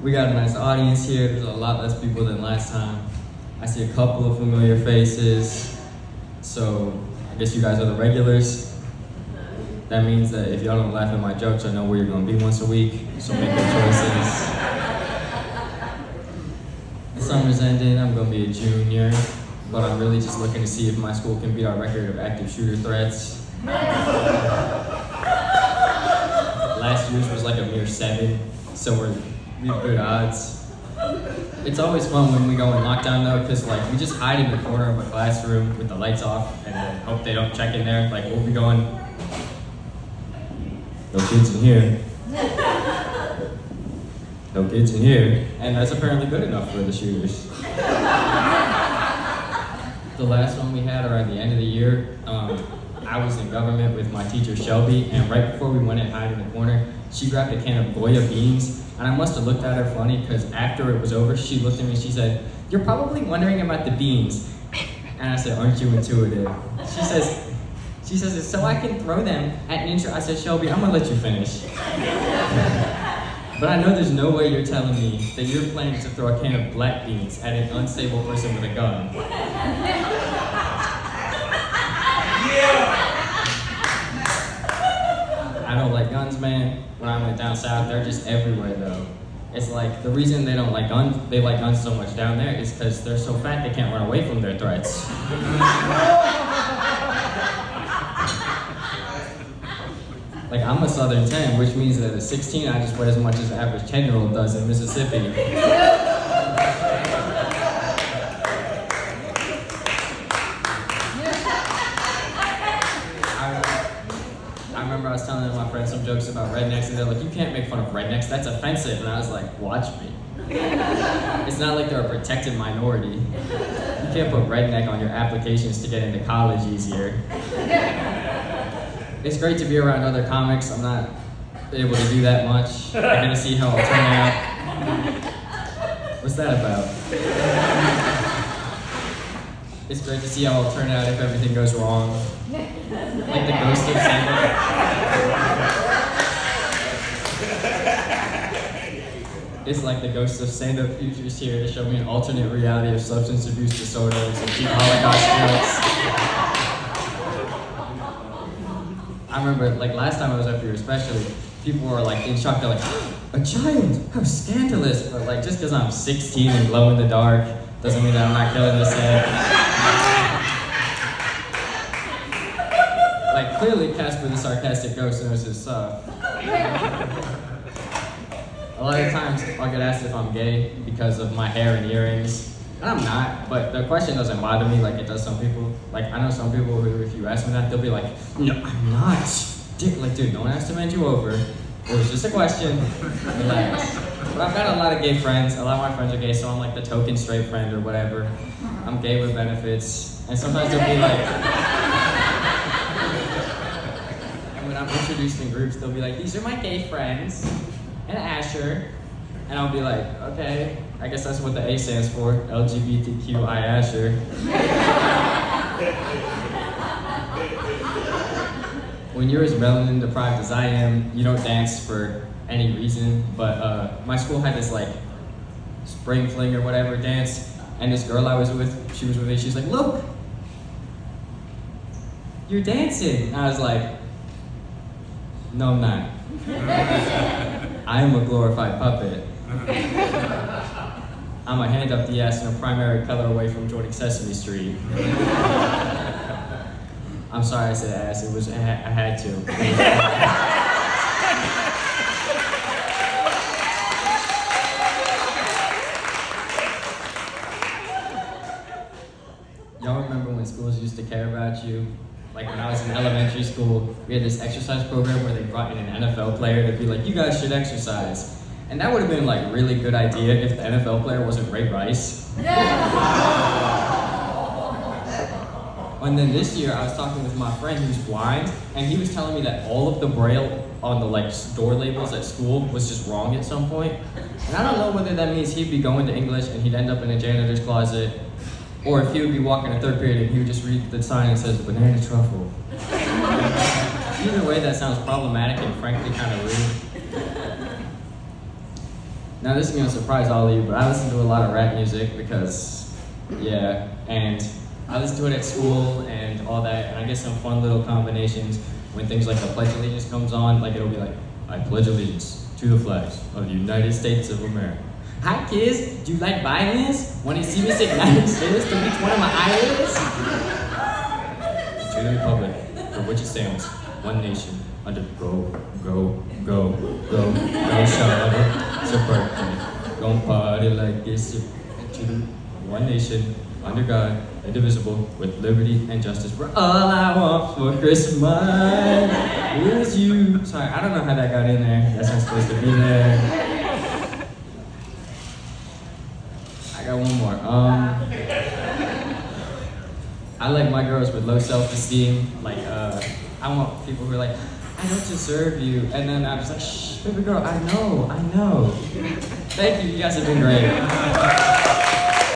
We got a nice audience here. There's a lot less people than last time. I see a couple of familiar faces. So I guess you guys are the regulars. That means that if y'all don't laugh at my jokes, I know where you're gonna be once a week. So make good choices. The summer's ending, I'm gonna be a junior, but I'm really just looking to see if my school can beat our record of active shooter threats. Last year's was like a mere 7, so we have good odds. It's always fun when we go in lockdown though, because like we just hide in the corner of a classroom with the lights off and then hope they don't check in there. Like we'll be going, no kids in here. No kids in here. And that's apparently good enough for the shooters. The last one we had around the end of the year, I was in government with my teacher Shelby, and right before we went and hide in the corner, she grabbed a can of Goya beans, and I must have looked at her funny because after it was over, she looked at me and she said, "You're probably wondering about the beans." And I said, "Aren't you intuitive?" She says, "It's so I can throw them at Ninja." I said, "Shelby, I'm gonna let you finish." But I know there's no way you're telling me that you're planning to throw a can of black beans at an unstable person with a gun. I don't like guns, man. When I went down south, they're just everywhere though. It's like, the reason they don't like guns, they like guns so much down there is because they're so fat they can't run away from their threats. Like, I'm a Southern 10, which means that at 16, I just weigh as much as the average 10-year-old does in Mississippi. I remember I was telling my friends some jokes about rednecks, and they're like, "You can't make fun of rednecks, that's offensive." And I was like, "Watch me." It's not like they're a protected minority. You can't put redneck on your applications to get into college easier. It's great to be around other comics. I'm not able to do that much. I gotta see how I'll turn out. What's that about? It's great to see how I'll turn out if everything goes wrong. Like the ghost of Standup. It's like the ghost of Standup Futures here to show me an alternate reality of substance abuse disorders and cheap Holocaust jokes. I remember, like, last time I was up here especially, people were, like, in shock. They're like, "A child? How scandalous." But, like, just because I'm 16 and glow in the dark doesn't mean that I'm not killing this head. Like, clearly Casper the Sarcastic Ghost knows his stuff. A lot of times I'll get asked if I'm gay because of my hair and earrings. And I'm not, but the question doesn't bother me like it does some people. Like, I know some people who, if you ask them that, they'll be like, "No, I'm not." Like, dude, no one has to bend you over. It was just a question. Relax. But I've got a lot of gay friends. A lot of my friends are gay, so I'm like the token straight friend or whatever. I'm gay with benefits. And sometimes they'll be like, and when I'm introduced in groups, they'll be like, "These are my gay friends, and Asher." And I'll be like, "Okay, I guess that's what the A stands for, LGBTQI Asher." When you're as melanin deprived as I am, you don't dance for any reason, but my school had this like spring fling or whatever dance, and this girl I was with, she was with me, she's like, "Look, you're dancing." And I was like, "No, I'm not. I am a glorified puppet. I'm a hand up the ass and a primary color away from joining Sesame Street." I'm sorry I said ass, I had to. Y'all remember when schools used to care about you? Like when I was in elementary school, we had this exercise program where they brought in an NFL player to be like, "You guys should exercise." And that would have been like a really good idea if the NFL player wasn't Ray Rice. And then this year I was talking with my friend who's blind, and he was telling me that all of the braille on the like door labels at school was just wrong at some point. And I don't know whether that means he'd be going to English and he'd end up in a janitor's closet, or if he would be walking a third period and he would just read the sign that says "banana truffle." Either way, that sounds problematic and frankly kind of rude. Now this is gonna surprise all of you, but I listen to a lot of rap music because, yeah, and I listen to it at school and all that, and I get some fun little combinations when things like the Pledge of Allegiance comes on. Like it'll be like, I pledge allegiance to the flags of the United States of America. Hi kids, do you like violence? Want to see me stick 9 stairs to each one of my eyelids? To the republic for which it stands, one nation, under go, Charlotte, it's your birthday. Gon' party like this, to one nation, under God, indivisible, with liberty and justice for all I want for Christmas is you. Sorry, I don't know how that got in there. That's not supposed to be there. I got one more. I like my girls with low self-esteem. Like, I want people who are like, I don't deserve you. And then I'm just like, shh, baby girl, I know. Thank you, you guys have been great.